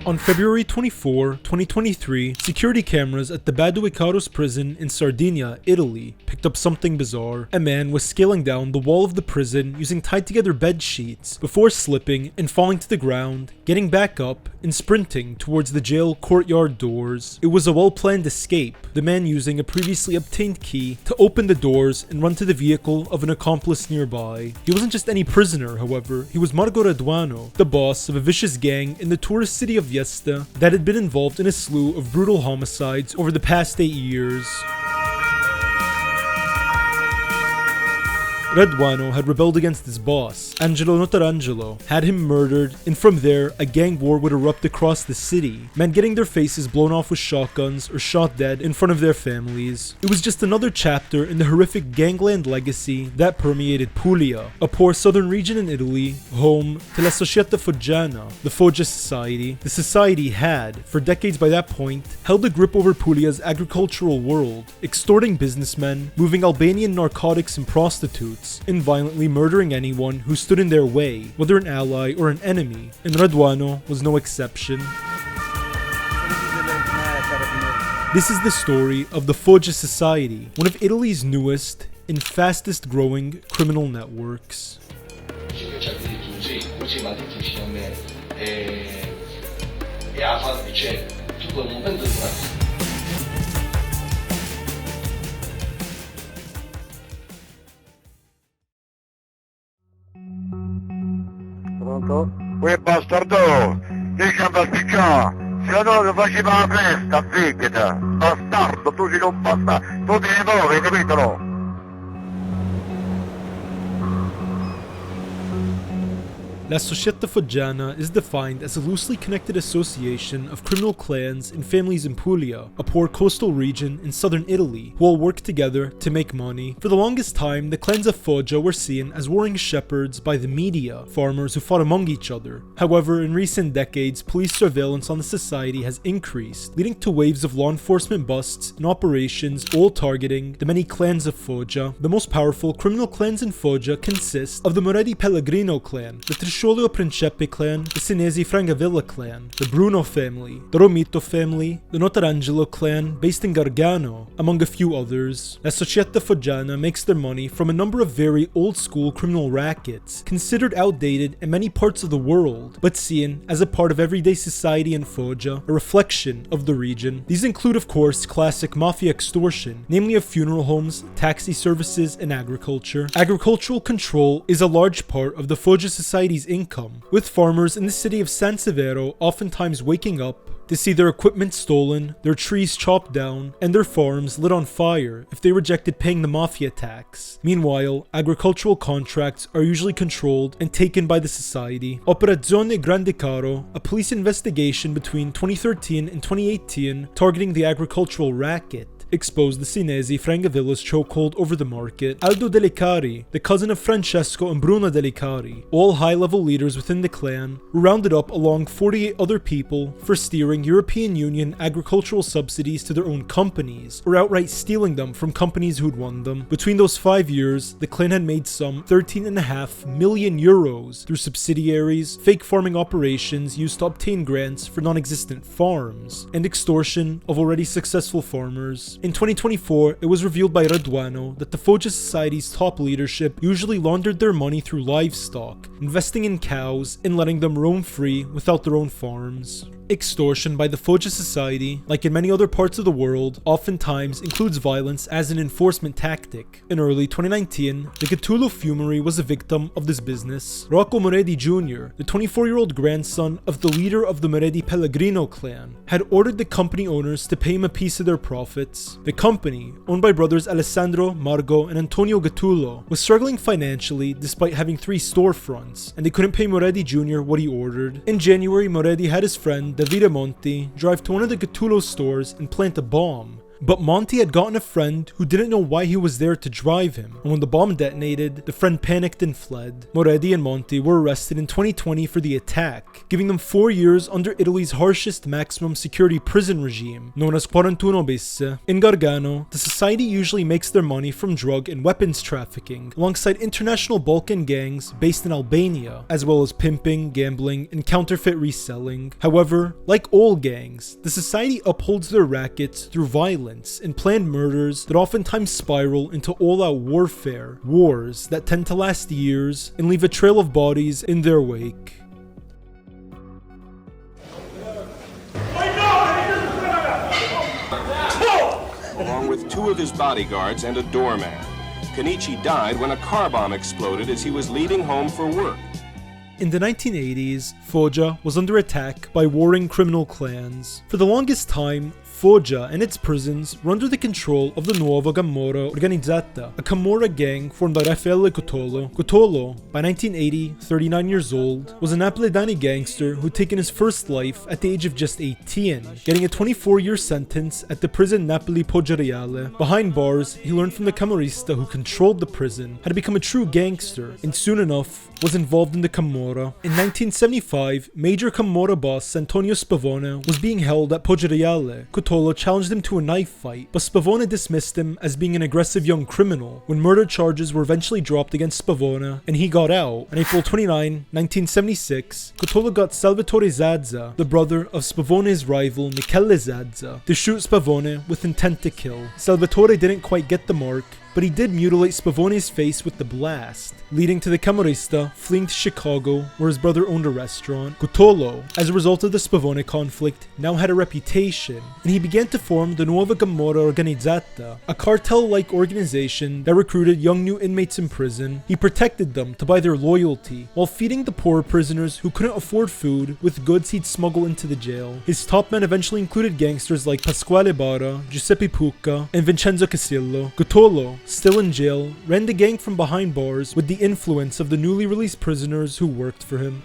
On February 24, 2023, security cameras at the Baduicaros prison in Sardinia, Italy, picked up something bizarre. A man was scaling down the wall of the prison using tied together bed sheets before slipping and falling to the ground, getting back up, and sprinting towards the jail courtyard doors. It was a well-planned escape, the man using a previously obtained key to open the doors and run to the vehicle of an accomplice nearby. He wasn't just any prisoner, however, he was Marco Raduano, the boss of a vicious gang in the tourist city of Vieste that had been involved in a slew of brutal homicides over the past 8 years. Raduano had rebelled against his boss, Angelo Notarangelo, had him murdered, and from there, a gang war would erupt across the city, men getting their faces blown off with shotguns or shot dead in front of their families. It was just another chapter in the horrific gangland legacy that permeated Apulia, a poor southern region in Italy, home to la Società Foggiana, the Foggia Society. The society had, for decades by that point, held a grip over Apulia's agricultural world, extorting businessmen, moving Albanian narcotics and prostitutes, and violently murdering anyone who stood in their way, whether an ally or an enemy, and Raduano was no exception. This is the story of the Foggia Society, one of Italy's newest and fastest growing criminal networks. Pronto? Uè bastardo! Dica un pasticciò! Se no che faceva la festa, figliata! Bastardo, tu sei un bastardo! Tu devi muovere, capito no? La Società Foggiana is defined as a loosely connected association of criminal clans and families in Apulia, a poor coastal region in southern Italy, who all work together to make money. For the longest time, the clans of Foggia were seen as warring shepherds by the media, farmers who fought among each other. However, in recent decades, police surveillance on the society has increased, leading to waves of law enforcement busts and operations all targeting the many clans of Foggia. The most powerful criminal clans in Foggia consist of the Moredi Pellegrino clan, the Trisciolio Principe clan, the Sinesi Frangavilla clan, the Bruno family, the Romito family, the Notarangelo clan based in Gargano, among a few others. La Società Foggiana makes their money from a number of very old-school criminal rackets, considered outdated in many parts of the world, but seen as a part of everyday society in Foggia, a reflection of the region. These include, of course, classic mafia extortion, namely of funeral homes, taxi services, and agriculture. Agricultural control is a large part of the Foggia Society's income, with farmers in the city of San Severo oftentimes waking up to see their equipment stolen, their trees chopped down, and their farms lit on fire if they rejected paying the mafia tax. Meanwhile, agricultural contracts are usually controlled and taken by the society. Operazione Grande Caro, a police investigation between 2013 and 2018 targeting the agricultural racket, exposed the Sinesi Frangavilla's chokehold over the market. Aldo Delicari, the cousin of Francesco and Bruno Delicari, all high-level leaders within the clan, were rounded up along 48 other people for steering European Union agricultural subsidies to their own companies, or outright stealing them from companies who'd won them. Between those 5 years, the clan had made some 13.5 million euros through subsidiaries, fake farming operations used to obtain grants for non-existent farms, and extortion of already successful farmers. In 2024, it was revealed by Raduano that the Foggia Society's top leadership usually laundered their money through livestock, investing in cows and letting them roam free without their own farms. Extortion by the Foggia Society, like in many other parts of the world, oftentimes includes violence as an enforcement tactic. In early 2019, the Catulo Fumery was a victim of this business. Rocco Moredi Jr., the 24-year-old grandson of the leader of the Moredi Pellegrino clan, had ordered the company owners to pay him a piece of their profits. The company, owned by brothers Alessandro, Margo, and Antonio Gattulo, was struggling financially despite having 3 storefronts, and they couldn't pay Moredi Jr. what he ordered. In January, Moredi had his friend Davide Monti drive to one of the Gattulo stores and plant a bomb, But Monty had gotten a friend who didn't know why he was there to drive him, and when the bomb detonated, the friend panicked and fled. Moredi and Monty were arrested in 2020 for the attack, giving them 4 years under Italy's harshest maximum security prison regime, known as 41 bis. In Gargano, the society usually makes their money from drug and weapons trafficking, alongside international Balkan gangs based in Albania, as well as pimping, gambling, and counterfeit reselling. However, like all gangs, the society upholds their rackets through violence and planned murders that oftentimes spiral into all-out warfare, wars that tend to last years and leave a trail of bodies in their wake. Along with 2 of his bodyguards and a doorman. Kenichi died when a car bomb exploded as he was leaving home for work. In the 1980s, Foggia was under attack by warring criminal clans. For the longest time, Foggia and its prisons were under the control of the Nuova Camorra Organizzata, a Camorra gang formed by Raffaele Cotolo. Cotolo, by 1980, 39 years old, was a Napoletani gangster who'd taken his first life at the age of just 18, getting a 24-year sentence at the prison Napoli Poggioreale. Behind bars, he learned from the Camorrista who controlled the prison how to become a true gangster, and soon enough was involved in the Camorra. In 1975, major Camorra boss Antonio Spavone was being held at Poggioreale. Cotolo challenged him to a knife fight, but Spavone dismissed him as being an aggressive young criminal. When murder charges were eventually dropped against Spavone and he got out, on April 29, 1976, Cotolo got Salvatore Zazza, the brother of Spavone's rival Michele Zazza, to shoot Spavone with intent to kill. Salvatore didn't quite get the mark, but he did mutilate Spavone's face with the blast, leading to the Camorrista fleeing to Chicago, where his brother owned a restaurant. Cotolo, as a result of the Spavone conflict, now had a reputation, and he began to form the Nuova Camorra Organizzata, a cartel-like organization that recruited young new inmates in prison. He protected them to buy their loyalty, while feeding the poor prisoners who couldn't afford food with goods he'd smuggle into the jail. His top men eventually included gangsters like Pasquale Bara, Giuseppe Pucca, and Vincenzo Casillo. Cotolo, still in jail, ran the gang from behind bars with the influence of the newly released prisoners who worked for him.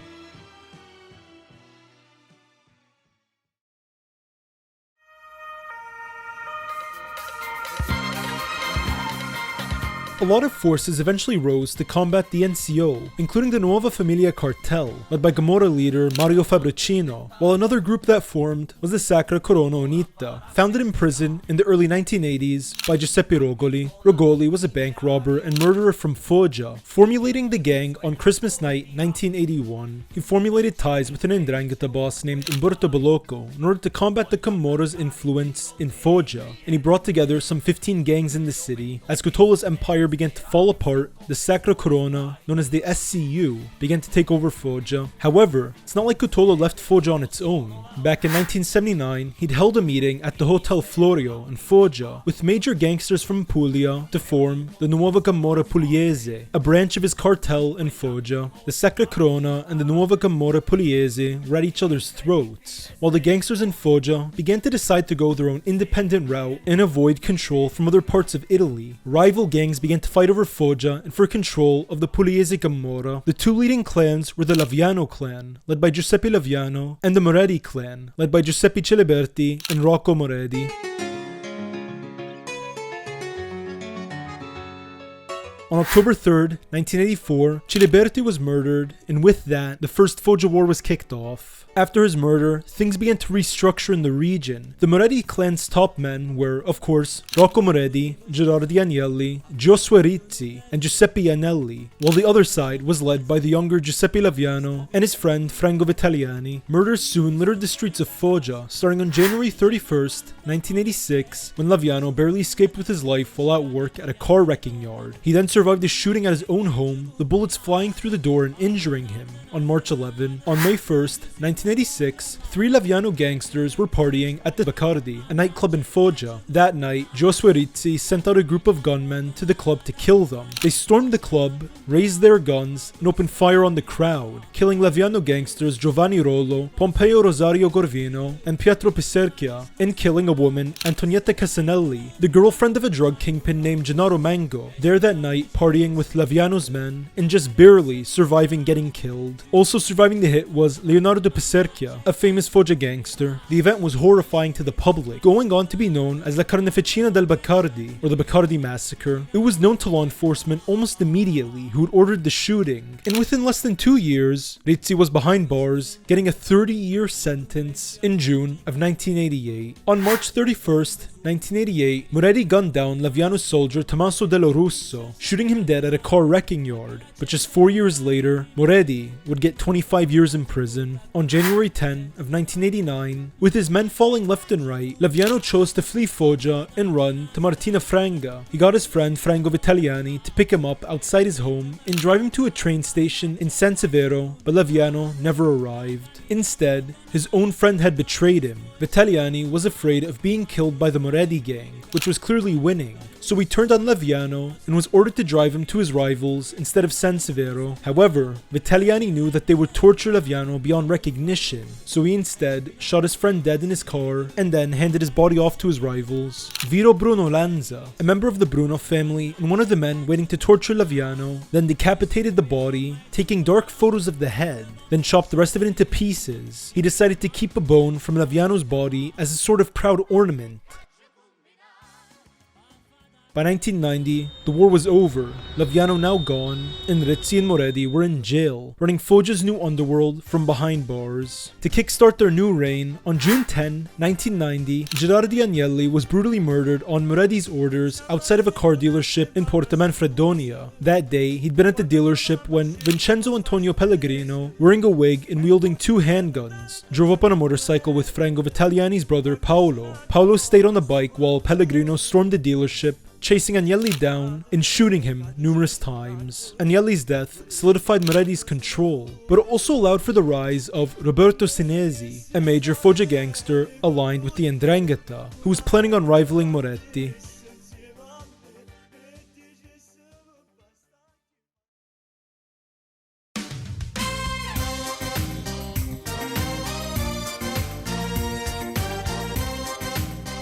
A lot of forces eventually rose to combat the NCO, including the Nuova Familia Cartel, led by Camorra leader Mario Fabricino, while another group that formed was the Sacra Corona Unita, founded in prison in the early 1980s by Giuseppe Rogoli. Rogoli was a bank robber and murderer from Foggia, formulating the gang on Christmas night 1981. He formulated ties with an 'ndrangheta boss named Umberto Bellocco in order to combat the Camorra's influence in Foggia, and he brought together some 15 gangs in the city. As Cotolo's empire began to fall apart, the Sacra Corona, known as the SCU, began to take over Foggia. However, it's not like Cotolo left Foggia on its own. Back in 1979, he'd held a meeting at the Hotel Florio in Foggia with major gangsters from Apulia to form the Nuova Camorra Pugliese, a branch of his cartel in Foggia. The Sacra Corona and the Nuova Camorra Pugliese were at each other's throats, while the gangsters in Foggia began to decide to go their own independent route and avoid control from other parts of Italy. Rival gangs began to fight over Foggia and for control of the Pugliese Camorra. The two leading clans were the Laviano clan, led by Giuseppe Laviano, and the Moredi clan, led by Giuseppe Ciliberti and Rocco Moredi. On October 3rd, 1984, Ciliberti was murdered, and with that, the First Foggia War was kicked off. After his murder, things began to restructure in the region. The Moredi clan's top men were, of course, Rocco Moredi, Gerardi Agnelli, Giosuè Rizzi, and Giuseppe Iannelli, while the other side was led by the younger Giuseppe Laviano and his friend Franco Vitaliani. Murders soon littered the streets of Foggia, starting on January 31st, 1986, when Laviano barely escaped with his life while at work at a car wrecking yard. He then survived a shooting at his own home, the bullets flying through the door and injuring him, on March 11. On May 1st, 1986, 3 Laviano gangsters were partying at the Bacardi, a nightclub in Foggia. That night, Giosuè Rizzi sent out a group of gunmen to the club to kill them. They stormed the club, raised their guns, and opened fire on the crowd, killing Laviano gangsters Giovanni Rollo, Pompeo Rosario Gorvino, and Pietro Piserchia, and killing a woman, Antonietta Casanelli, the girlfriend of a drug kingpin named Gennaro Mango. There that night, partying with Laviano's men, and just barely surviving getting killed. Also surviving the hit was Leonardo Piserchia, a famous Foggia gangster. The event was horrifying to the public, going on to be known as La Carneficina del Baccardi, or the Baccardi Massacre. It was known to law enforcement almost immediately who had ordered the shooting, and within less than 2 years, Rizzi was behind bars, getting a 30-year sentence in June of 1988. On March 31st, 1988, Moretti gunned down Laviano's soldier Tommaso Dello Russo, shooting him dead at a car wrecking yard. But just 4 years later, Moretti would get 25 years in prison. On January 10 of 1989, with his men falling left and right, Laviano chose to flee Foggia and run to Martina Franga. He got his friend Franco Vitaliani to pick him up outside his home and drive him to a train station in San Severo, but Laviano never arrived. Instead, his own friend had betrayed him. Vitaliani was afraid of being killed by the Moretti gang, which was clearly winning. So he turned on Laviano and was ordered to drive him to his rivals instead of San Severo. However, Vitaliani knew that they would torture Laviano beyond recognition, so he instead shot his friend dead in his car and then handed his body off to his rivals. Vito Bruno Lanza, a member of the Bruno family and one of the men waiting to torture Laviano, then decapitated the body, taking dark photos of the head, then chopped the rest of it into pieces. He decided to keep a bone from Laviano's body as a sort of proud ornament. By 1990, the war was over, Laviano now gone, and Rizzi and Moretti were in jail, running Foggia's new underworld from behind bars. To kickstart their new reign, on June 10, 1990, Gerardi Agnelli was brutally murdered on Moretti's orders outside of a car dealership in Porta Manfredonia. That day, he'd been at the dealership when Vincenzo Antonio Pellegrino, wearing a wig and wielding 2 handguns, drove up on a motorcycle with Franco Vitaliani's brother Paolo. Paolo stayed on the bike while Pellegrino stormed the dealership, chasing Agnelli down and shooting him numerous times. Agnelli's death solidified Moretti's control, but it also allowed for the rise of Roberto Senesi, a major Foggia gangster aligned with the 'Ndrangheta, who was planning on rivaling Moretti.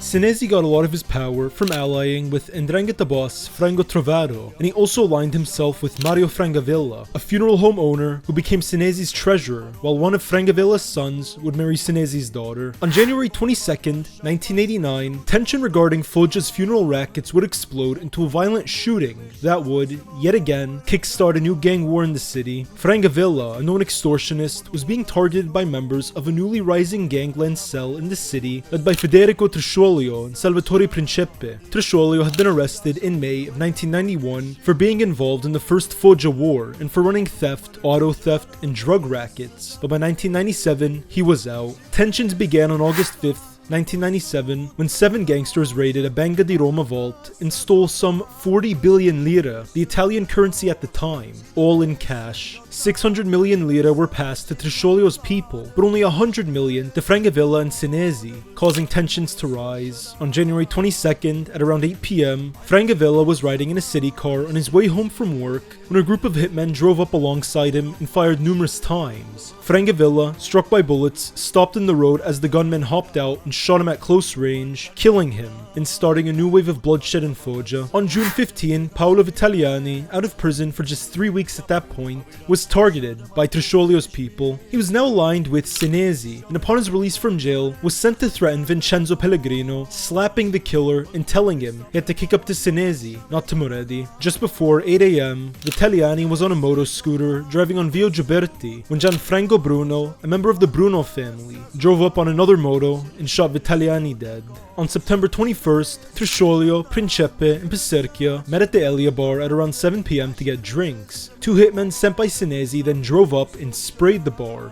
Senesi got a lot of his power from allying with 'Ndrangheta boss Franco Trovado, and he also aligned himself with Mario Francavilla, a funeral home owner who became Senesi's treasurer, while one of Francavilla's sons would marry Senesi's daughter. On January 22nd, 1989, tension regarding Foggia's funeral rackets would explode into a violent shooting that would, yet again, kickstart a new gang war in the city. Francavilla, a known extortionist, was being targeted by members of a newly rising gangland cell in the city led by Federico Trisciolio and Salvatore Principe. Trisciolio had been arrested in May of 1991 for being involved in the First Foggia War and for running theft, auto theft, and drug rackets, but by 1997 he was out. Tensions began on August 5th, 1997, when 7 gangsters raided a Banca di Roma vault and stole some 40 billion lira, the Italian currency at the time, all in cash. 600 million lira were passed to Trisciolio's people, but only 100 million to Francavilla and Senesi, causing tensions to rise. On January 22nd, at around 8 p.m., Francavilla was riding in a city car on his way home from work when a group of hitmen drove up alongside him and fired numerous times. Francavilla, struck by bullets, stopped in the road as the gunmen hopped out and shot him at close range, killing him and starting a new wave of bloodshed in Foggia. On June 15, Paolo Vitaliani, out of prison for just 3 weeks at that point, was targeted by Trisciolio's people. He was now aligned with Senesi, and upon his release from jail, was sent to threaten Vincenzo Pellegrino, slapping the killer and telling him he had to kick up to Senesi, not to Moretti. Just before 8 a.m., Vitaliani was on a moto scooter driving on Via Gioberti when Gianfranco Bruno, a member of the Bruno family, drove up on another moto and shot Vitaliani dead. On September 21st, Trisciolio, Principe, and Piserchia met at the Elia bar at around 7 p.m. to get drinks. 2 hitmen sent by Senesi then drove up and sprayed the bar.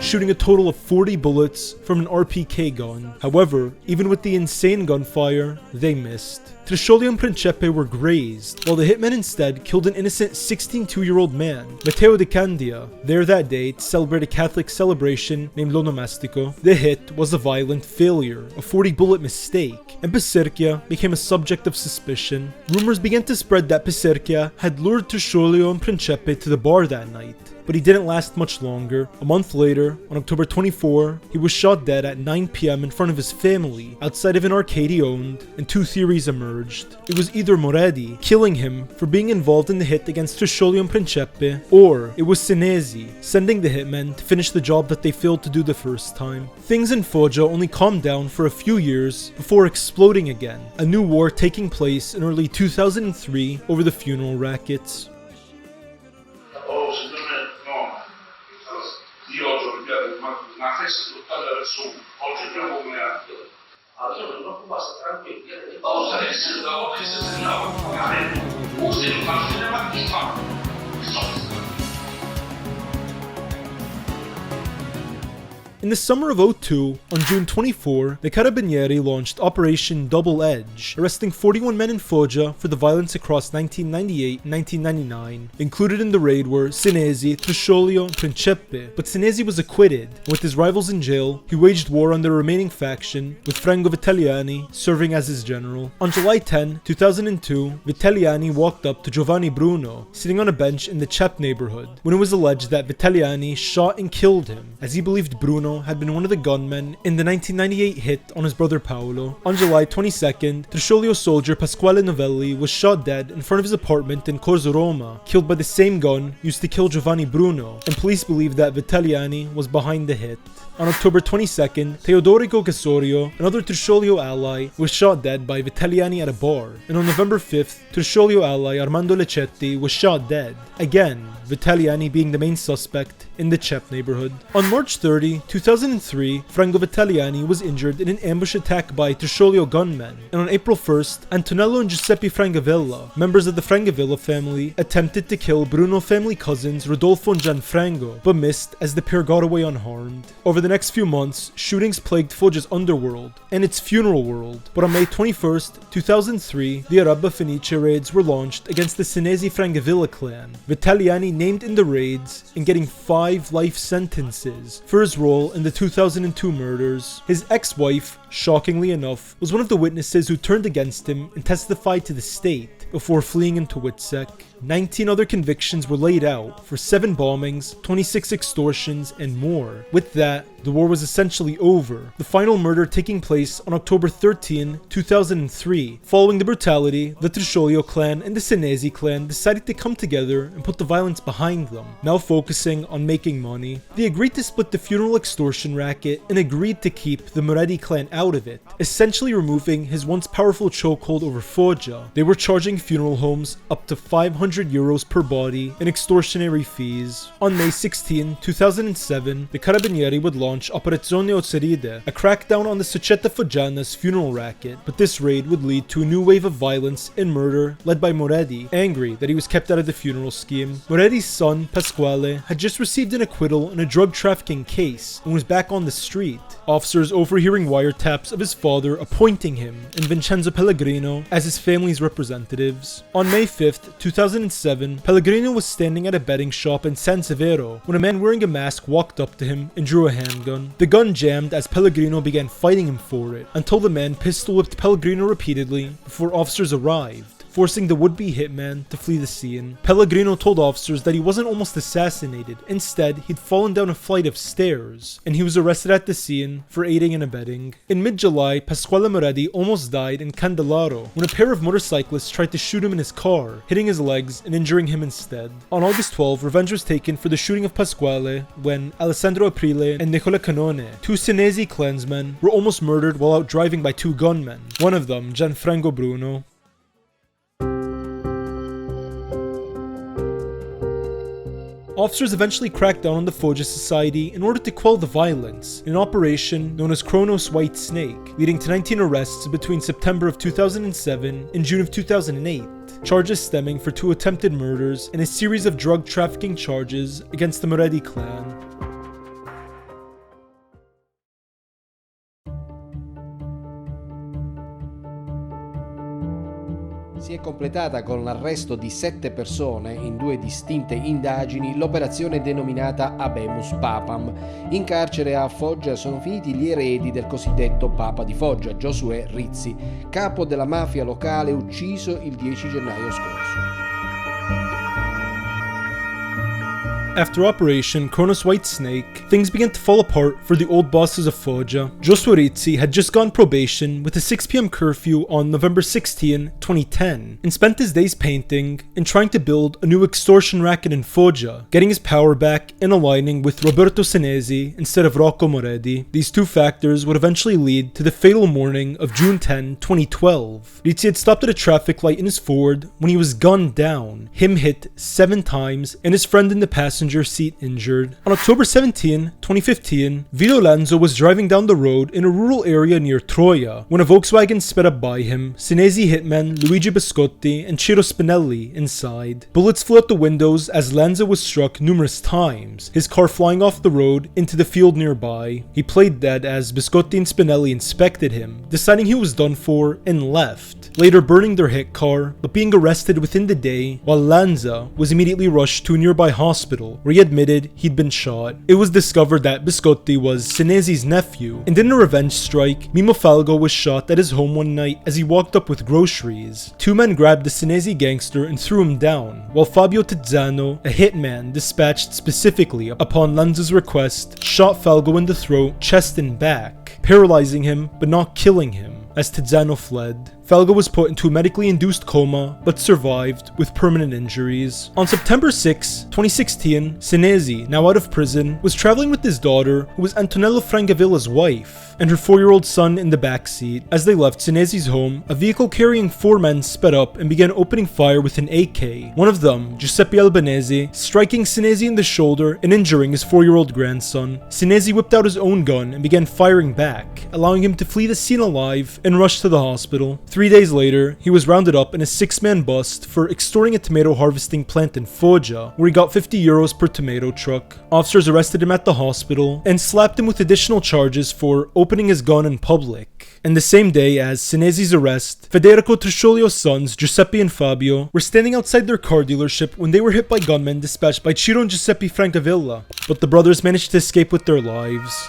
Shooting a total of 40 bullets from an RPK gun. However, even with the insane gunfire, they missed. Trisciolio and Principe were grazed, while the hitmen instead killed an innocent 16-year-old man, Matteo Di Candia, there that day to celebrate a Catholic celebration named L'Onomastico. The hit was a violent failure, a 40-bullet mistake, and Piserchia became a subject of suspicion. Rumors began to spread that Piserchia had lured Trisciolio and Principe to the bar that night. but he didn't last much longer. A month later, on October 24, he was shot dead at 9 p.m. in front of his family, outside of an arcade he owned, and two theories emerged. It was either Moredi killing him for being involved in the hit against Trasciolo and Principe, or it was Senesi sending the hitmen to finish the job that they failed to do the first time. Things in Foggia only calmed down for a few years before exploding again, a new war taking place in early 2003 over the funeral rackets. In the summer of 2002, on June 24, the Carabinieri launched Operation Double Edge, arresting 41 men in Foggia for the violence across 1998 and 1999. Included in the raid were Senesi, Trasciolo, and Principe, but Senesi was acquitted, and with his rivals in jail, he waged war on the remaining faction, with Franco Vitaliani serving as his general. On July 10, 2002, Vitaliani walked up to Giovanni Bruno, sitting on a bench in the Cep neighborhood, when it was alleged that Vitaliani shot and killed him, as he believed Bruno had been one of the gunmen in the 1998 hit on his brother Paolo. On July 22nd, Trasciolo soldier Pasquale Novelli was shot dead in front of his apartment in Corso Roma, killed by the same gun used to kill Giovanni Bruno, and police believe that Vitaliani was behind the hit. On October 22nd, Teodorico Casorio, another Trasciolo ally, was shot dead by Vitaliani at a bar, and on November 5th, Trasciolo ally Armando Leccetti was shot dead, again Vitaliani being the main suspect in the Cep neighborhood. On March 30, 2003, Franco Vitaliani was injured in an ambush attack by Trasciolo gunmen, and on April 1st, Antonello and Giuseppe Francavilla, members of the Francavilla family, attempted to kill Bruno family cousins Rodolfo and Gianfranco, but missed as the pair got away unharmed. Over the next few months, shootings plagued Foggia's underworld and its funeral world, but on May 21st, 2003, the Araba Fenice raids were launched against the Senesi Francavilla clan. Vitaliani named in the raids and getting 5 life sentences for his role in the 2002 murders. His ex-wife, shockingly enough, was one of the witnesses who turned against him and testified to the state before fleeing into Witsec. 19 other convictions were laid out for 7 bombings, 26 extortions, and more. With that, the war was essentially over, the final murder taking place on October 13, 2003. Following the brutality, the Trasciolo clan and the Senesi clan decided to come together and put the violence behind them, now focusing on making money. They agreed to split the funeral extortion racket and agreed to keep the Moredi clan out of it, essentially removing his once powerful chokehold over Foggia. They were charging funeral homes up to 500 euros per body in extortionary fees. On May 16, 2007, the Carabinieri would launch Operazione Ozeride, a crackdown on the Società Foggiana's funeral racket, but this raid would lead to a new wave of violence and murder led by Moredi, angry that he was kept out of the funeral scheme. Moredi's son, Pasquale, had just received an acquittal in a drug trafficking case and was back on the street. Officers overhearing wiretaps of his father appointing him and Vincenzo Pellegrino as his family's representatives. On May 5th, 2007, Pellegrino was standing at a betting shop in San Severo when a man wearing a mask walked up to him and drew a handgun. The gun jammed as Pellegrino began fighting him for it, until the man pistol-whipped Pellegrino repeatedly before officers arrived, forcing the would-be hitman to flee the scene. Pellegrino told officers that he wasn't almost assassinated. Instead, he'd fallen down a flight of stairs, and he was arrested at the scene for aiding and abetting. In mid-July, Pasquale Moredi almost died in Candelaro when a pair of motorcyclists tried to shoot him in his car, hitting his legs and injuring him instead. On August 12, revenge was taken for the shooting of Pasquale when Alessandro Aprile and Nicola Canone, 2 Senesi clansmen, were almost murdered while out driving by 2 gunmen, one of them Gianfranco Bruno. Officers eventually cracked down on the Foggia Society in order to quell the violence, in an operation known as Kronos White Snake, leading to 19 arrests between September of 2007 and June of 2008, charges stemming for 2 attempted murders and a series of drug trafficking charges against the Moredi clan. Si è completata con l'arresto di 7 persone in 2 distinte indagini l'operazione denominata Habemus Papam. In carcere a Foggia sono finiti gli eredi del cosiddetto Papa di Foggia, Giosuè Rizzi, capo della mafia locale ucciso il 10 gennaio scorso. After Operation Kronos White Snake, things began to fall apart for the old bosses of Foggia. Joshua Rizzi had just gone probation with a 6 p.m. curfew on November 16, 2010, and spent his days painting and trying to build a new extortion racket in Foggia, getting his power back and aligning with Roberto Senesi instead of Rocco Moredi. These two factors would eventually lead to the fatal morning of June 10, 2012. Rizzi had stopped at a traffic light in his Ford when he was gunned down, him hit 7 times, and his friend in the passenger seat injured. On October 17, 2015, Vito Lanzo was driving down the road in a rural area near Troia when a Volkswagen sped up by him, Senesi hitmen Luigi Biscotti and Ciro Spinelli inside. Bullets flew out the windows as Lanzo was struck numerous times, his car flying off the road into the field nearby. He played dead as Biscotti and Spinelli inspected him, deciding he was done for and left, later burning their hit car, but being arrested within the day, while Lanza was immediately rushed to a nearby hospital where he admitted he'd been shot. It was discovered that Biscotti was Senesi's nephew, and in a revenge strike, Mimo Falgo was shot at his home one night as he walked up with groceries. 2 men grabbed the Senesi gangster and threw him down, while Fabio Tizzano, a hitman dispatched specifically upon Lanza's request, shot Falgo in the throat, chest and back, paralyzing him but not killing him. As Tizzano fled, Falgo was put into a medically induced coma but survived with permanent injuries. On September 6, 2016, Senesi, now out of prison, was traveling with his daughter, who was Antonello Frangavilla's wife, and her 4-year-old son in the backseat. As they left Senesi's home, a vehicle carrying 4 men sped up and began opening fire with an AK. One of them, Giuseppe Albanese, striking Senesi in the shoulder and injuring his 4-year-old grandson. Senesi whipped out his own gun and began firing back, allowing him to flee the scene alive and rush to the hospital. 3 days later, he was rounded up in a 6-man bust for extorting a tomato harvesting plant in Foggia, where he got 50 euros per tomato truck. Officers arrested him at the hospital and slapped him with additional charges for opening his gun in public. And the same day as Senesi's arrest, Federico Trisciolio's sons, Giuseppe and Fabio, were standing outside their car dealership when they were hit by gunmen dispatched by Ciro and Giuseppe Francavilla, but the brothers managed to escape with their lives.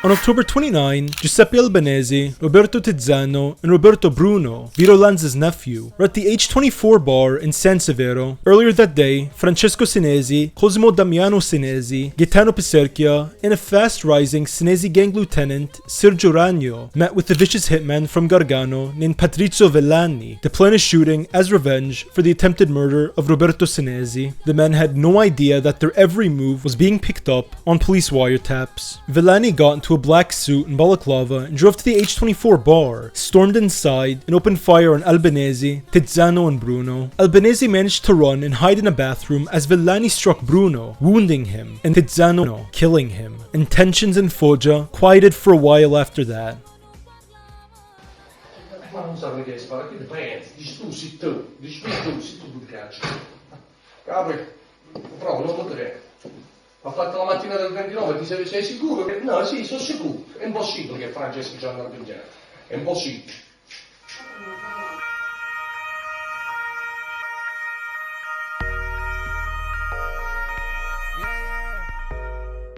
On October 29, Giuseppe Albanese, Roberto Tizzano, and Roberto Bruno, Vito Lanza's nephew, were at the H24 bar in San Severo. Earlier that day, Francesco Senesi, Cosimo Damiano Senesi, Gaetano Piserchia, and a fast-rising Senesi gang lieutenant, Sergio Ragno, met with a vicious hitman from Gargano named Patrizio Villani to plan a shooting as revenge for the attempted murder of Roberto Senesi. The men had no idea that their every move was being picked up on police wiretaps. Villani got into a black suit and balaclava and drove to the H24 bar, stormed inside, and opened fire on Albanese, Tizzano, and Bruno. Albanese managed to run and hide in a bathroom as Villani struck Bruno, wounding him, and Tizzano killing him. And tensions in Foggia quieted for a while after that. Ma non sa perché spara, che pensi? Dici tu di caccia. Capri, però non potrei. L'ho fatto la mattina del 29, sei sicuro? No, sì, sono sicuro. È impossibile che Francesco ci andrà a pigliare. È impossibile.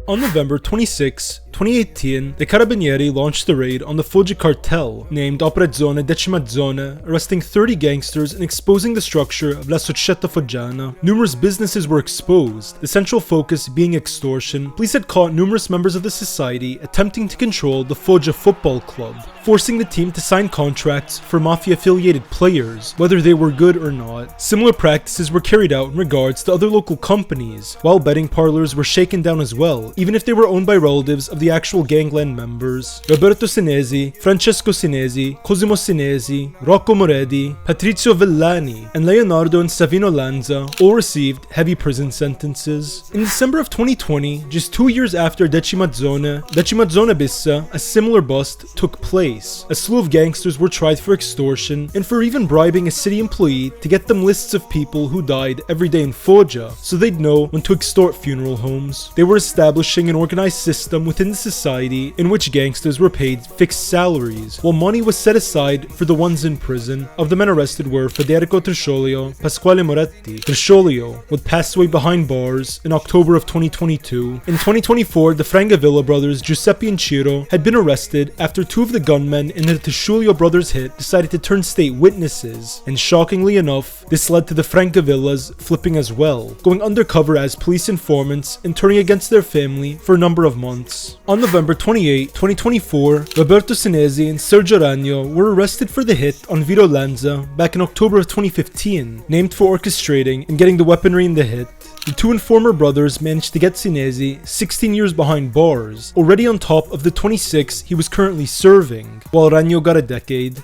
On November 26, 2018, the Carabinieri launched a raid on the Foggia Cartel, named Operazione Decimazzone, arresting 30 gangsters and exposing the structure of La Società Foggiana. Numerous businesses were exposed, the central focus being extortion. Police had caught numerous members of the society attempting to control the Foggia Football Club, forcing the team to sign contracts for mafia-affiliated players, whether they were good or not. Similar practices were carried out in regards to other local companies, while betting parlors were shaken down as well, even if they were owned by relatives of the actual gangland members. Roberto Senesi, Francesco Senesi, Cosimo Senesi, Rocco Moredi, Patrizio Villani, and Leonardo and Savino Lanza all received heavy prison sentences. In December of 2020, just 2 years after Decimazzone Bissa, a similar bust took place. A slew of gangsters were tried for extortion and for even bribing a city employee to get them lists of people who died every day in Foggia, so they'd know when to extort funeral homes. They were establishing an organized system within the society in which gangsters were paid fixed salaries, while money was set aside for the ones in prison. Of the men arrested were Federico Trisciolio, Pasquale Moretti. Trisciolio would pass away behind bars in October of 2022. In 2024, the Francavilla brothers Giuseppe and Ciro had been arrested after two of the gunmen in the Trisciolio brothers hit decided to turn state witnesses, and shockingly enough, this led to the Francavillas flipping as well, going undercover as police informants and turning against their family for a number of months. On November 28, 2024, Roberto Senesi and Sergio Ragno were arrested for the hit on Vito Lanza back in October of 2015, named for orchestrating and getting the weaponry in the hit. The two informer brothers managed to get Senesi 16 years behind bars, already on top of the 26 he was currently serving, while Ragno got a decade.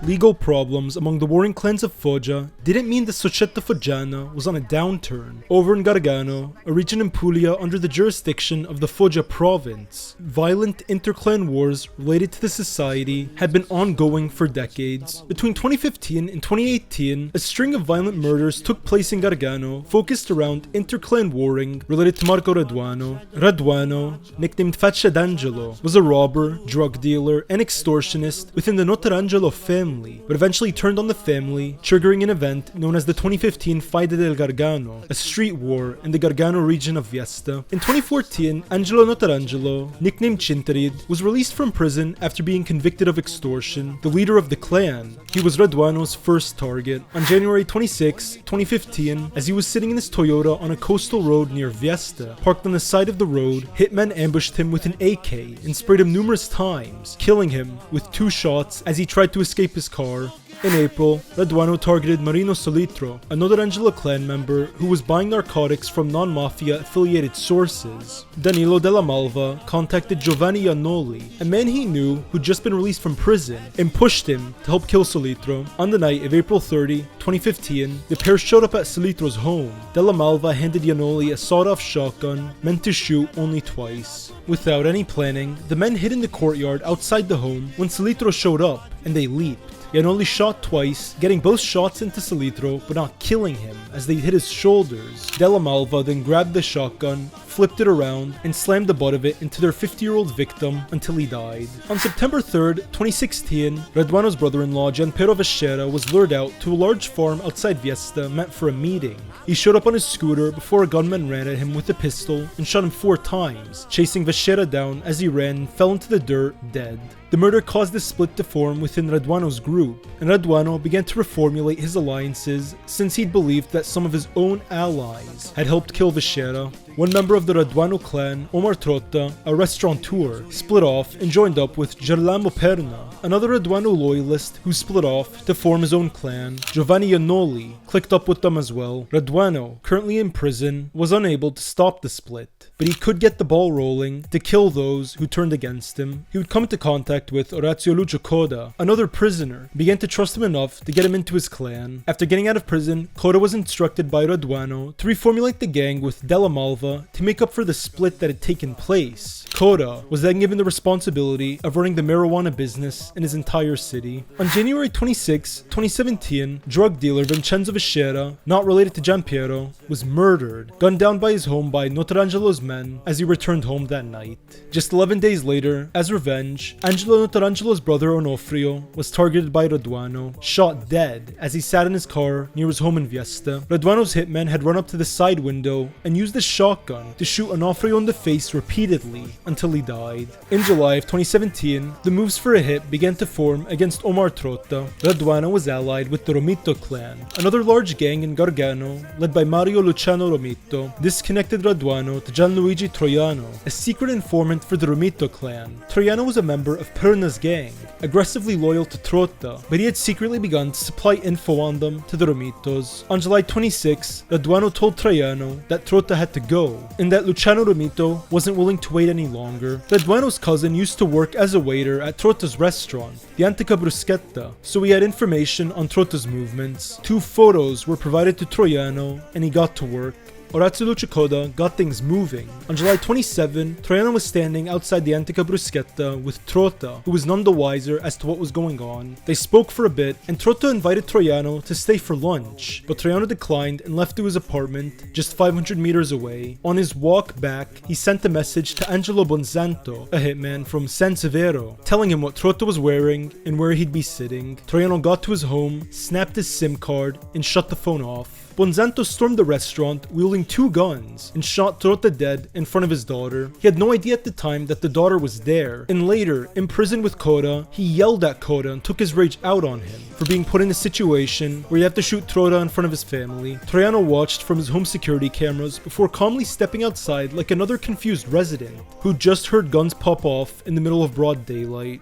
Legal problems among the warring clans of Foggia didn't mean the Società Foggiana was on a downturn. Over in Gargano, a region in Apulia under the jurisdiction of the Foggia province, violent interclan wars related to the society had been ongoing for decades. Between 2015 and 2018, a string of violent murders took place in Gargano focused around interclan warring related to Marco Raduano. Raduano, nicknamed Faccia d'Angelo, was a robber, drug dealer, and extortionist within the Notarangelo family, but eventually turned on the family, triggering an event known as the 2015 Faida del Gargano, a street war in the Gargano region of Viesta. In 2014, Angelo Notarangelo, nicknamed Cintarid, was released from prison after being convicted of extortion, the leader of the clan. He was Raduano's first target. On January 26, 2015, as he was sitting in his Toyota on a coastal road near Viesta, parked on the side of the road, hitmen ambushed him with an AK and sprayed him numerous times, killing him with 2 shots as he tried to escape his car. In April, Raduano targeted Marino Solitro, another Angelo clan member who was buying narcotics from non-mafia affiliated sources. Danilo Della Malva contacted Giovanni Iannoli, a man he knew who'd just been released from prison, and pushed him to help kill Solitro. On the night of April 30, 2015, the pair showed up at Solitro's home. Della Malva handed Iannoli a sawed-off shotgun meant to shoot only twice. Without any planning, the men hid in the courtyard outside the home when Solitro showed up, and they leaped. Iannoli shot twice, getting both shots into Solitro but not killing him as they hit his shoulders. Della Malva then grabbed the shotgun, flipped it around, and slammed the butt of it into their 50-year-old victim until he died. On September 3rd, 2016, Raduano's brother-in-law Gianpiero Vescera was lured out to a large farm outside Viesta meant for a meeting. He showed up on his scooter before a gunman ran at him with a pistol and shot him 4 times, chasing Vescera down as he ran and fell into the dirt, dead. The murder caused a split to form within Raduano's group, and Raduano began to reformulate his alliances since he'd believed that some of his own allies had helped kill Vescera. One member of the Raduano clan, Omar Trotta, a restaurateur, split off and joined up with Gerlamo Perna, another Raduano loyalist who split off to form his own clan. Giovanni Iannoli clicked up with them as well. Raduano, currently in prison, was unable to stop the split, but he could get the ball rolling to kill those who turned against him. He would come into contact with Orazio Lucio Coda, another prisoner, and began to trust him enough to get him into his clan. After getting out of prison, Coda was instructed by Raduano to reformulate the gang with Della Malva to make up for the split that had taken place. Coda was then given the responsibility of running the marijuana business in his entire city. On January 26, 2017, drug dealer Vincenzo Vescera, not related to Gianpiero, was murdered, gunned down by his home by Notarangelo's men as he returned home that night. Just 11 days later, as revenge, Angelo Notarangelo's brother Onofrio was targeted by Raduano, shot dead as he sat in his car near his home in Viesta. Raduano's hitmen had run up to the side window and used a shotgun to shoot Onofrio in the face repeatedly until he died. In July of 2017, the moves for a hit began to form against Omar Trotta. Raduano was allied with the Romito clan, another large gang in Gargano led by Mario Luciano Romito. This connected Raduano to Gianluigi Troiano, a secret informant for the Romito clan. Troiano was a member of Perna's gang, aggressively loyal to Trotta, but he had secretly begun to supply info on them to the Romitos. On July 26, Raduano told Troiano that Trotta had to go, and that Luciano Romito wasn't willing to wait any longer. Raduano's cousin used to work as a waiter at Trotta's restaurant, the Antica Bruschetta, so he had information on Trotta's movements. 2 photos were provided to Troiano, and he got to work. Orazio Lucicoda got things moving. On July 27, Troiano was standing outside the Antica Bruschetta with Trota, who was none the wiser as to what was going on. They spoke for a bit, and Trota invited Troiano to stay for lunch, but Troiano declined and left to his apartment, just 500 meters away. On his walk back, he sent a message to Angelo Bonsanto, a hitman from San Severo, telling him what Trota was wearing and where he'd be sitting. Troiano got to his home, snapped his SIM card, and shut the phone off. Bonsanto stormed the restaurant wielding 2 guns and shot Trota dead in front of his daughter. He had no idea at the time that the daughter was there, and later, imprisoned with Coda, he yelled at Coda and took his rage out on him for being put in a situation where he had to shoot Trota in front of his family. Troiano watched from his home security cameras before calmly stepping outside like another confused resident who just heard guns pop off in the middle of broad daylight.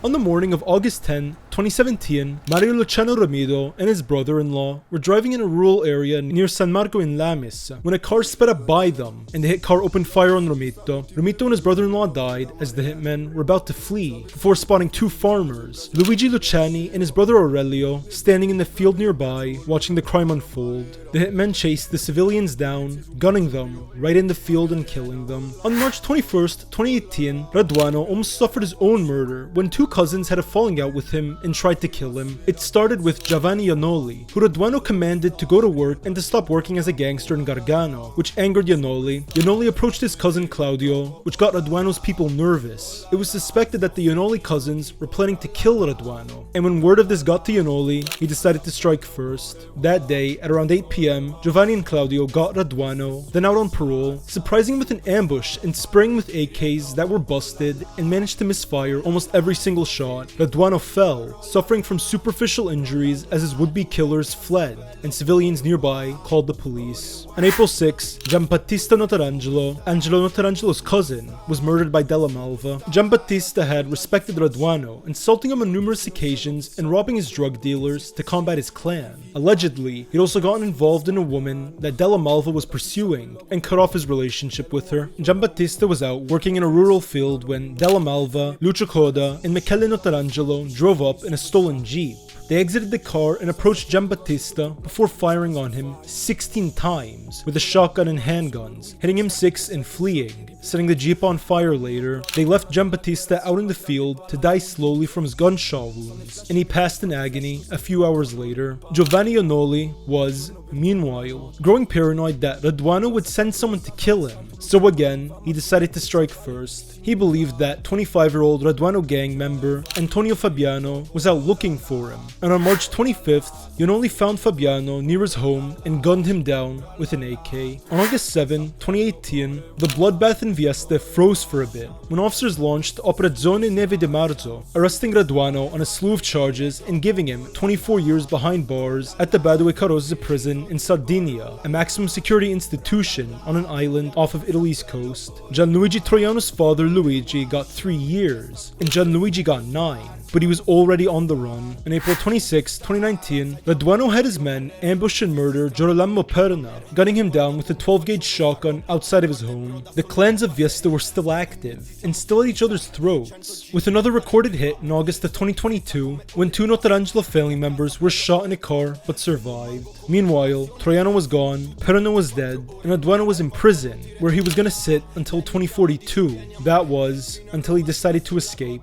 On the morning of August 10, 2017, Mario Luciano Ramido and his brother-in-law were driving in a rural area near San Marco in Lamis when a car sped up by them and the hit car opened fire on Ramito. Ramito and his brother-in-law died as the hitmen were about to flee before spotting 2 farmers, Luigi Luciani and his brother Aurelio, standing in the field nearby watching the crime unfold. The hitmen chased the civilians down, gunning them right in the field and killing them. On March 21st, 2018, Raduano almost suffered his own murder when 2 cousins had a falling out with him and tried to kill him. It started with Giovanni Iannoli, who Raduano commanded to go to work and to stop working as a gangster in Gargano, which angered Iannoli. Iannoli approached his cousin Claudio, which got Raduano's people nervous. It was suspected that the Iannoli cousins were planning to kill Raduano, and when word of this got to Iannoli, he decided to strike first. That day, at around 8 p.m, Giovanni and Claudio got Raduano, then out on parole, surprising him with an ambush and spraying with AKs that were busted and managed to misfire almost every single shot. Raduano fell, suffering from superficial injuries as his would-be killers fled, and civilians nearby called the police. On April 6, Giambattista Notarangelo, Angelo Notarangelo's cousin, was murdered by Della Malva. Giambattista had respected Raduano, insulting him on numerous occasions and robbing his drug dealers to combat his clan. Allegedly, he'd also gotten involved in a woman that Della Malva was pursuing and cut off his relationship with her. Giambattista was out working in a rural field when Della Malva, Lucio Coda, and Michele Notarangelo drove up in a stolen Jeep. They exited the car and approached Giambattista before firing on him 16 times with a shotgun and handguns, hitting him 6 and fleeing, setting the Jeep on fire later. They left Giambattista out in the field to die slowly from his gunshot wounds, and he passed in agony a few hours later. Giovanni Iannoli was, meanwhile, growing paranoid that Raduano would send someone to kill him, so again, he decided to strike first. He believed that 25-year-old Raduano gang member Antonio Fabiano was out looking for him, and on March 25th, Iannoli found Fabiano near his home and gunned him down with an AK. On August 7, 2018, the bloodbath in Vieste froze for a bit when officers launched Operazione Neve di Marzo, arresting Raduano on a slew of charges and giving him 24 years behind bars at the Badue Carrozze prison in Sardinia, a maximum security institution on an island off of Italy's coast. Gianluigi Troiano's father Luigi got 3 years, and Gianluigi got 9. But he was already on the run. On April 26, 2019, Raduano had his men ambush and murder Girolamo Perna, gunning him down with a 12-gauge shotgun outside of his home. The clans of Vieste were still active, and still at each other's throats, with another recorded hit in August of 2022, when 2 Notarangelo family members were shot in a car but survived. Meanwhile, Troiano was gone, Perna was dead, and Raduano was in prison, where he was gonna sit until 2042. That was, until he decided to escape.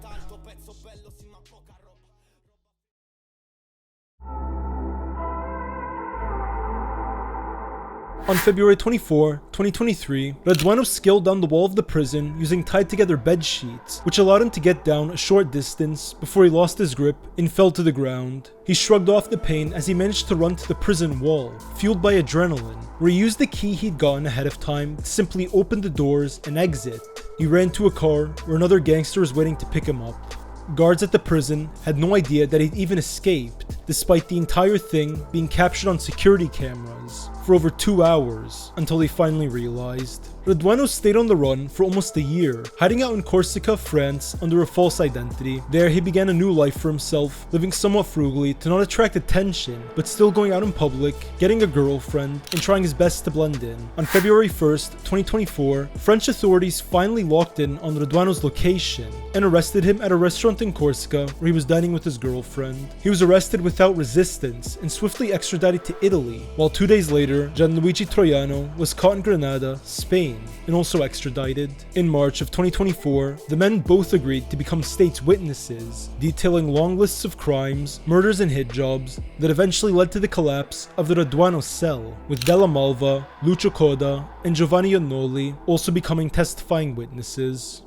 On February 24, 2023, Raduano scaled down the wall of the prison using tied-together bed sheets, which allowed him to get down a short distance before he lost his grip and fell to the ground. He shrugged off the pain as he managed to run to the prison wall, fueled by adrenaline, where he used the key he'd gotten ahead of time to simply open the doors and exit. He ran to a car where another gangster was waiting to pick him up. Guards at the prison had no idea that he'd even escaped, despite the entire thing being captured on security cameras. for over 2 hours until they finally realized. Raduano stayed on the run for almost a year, hiding out in Corsica, France under a false identity. There he began a new life for himself, living somewhat frugally to not attract attention, but still going out in public, getting a girlfriend, and trying his best to blend in. On February 1st, 2024, French authorities finally locked in on Raduano's location and arrested him at a restaurant in Corsica where he was dining with his girlfriend. He was arrested without resistance and swiftly extradited to Italy, while 2 days later, Gianluigi Troiano was caught in Granada, Spain, and also extradited. In March of 2024, the men both agreed to become state's witnesses, detailing long lists of crimes, murders, and hit jobs that eventually led to the collapse of the Raduano cell, with Della Malva, Lucio Coda, and Giovanni Iannoli also becoming testifying witnesses.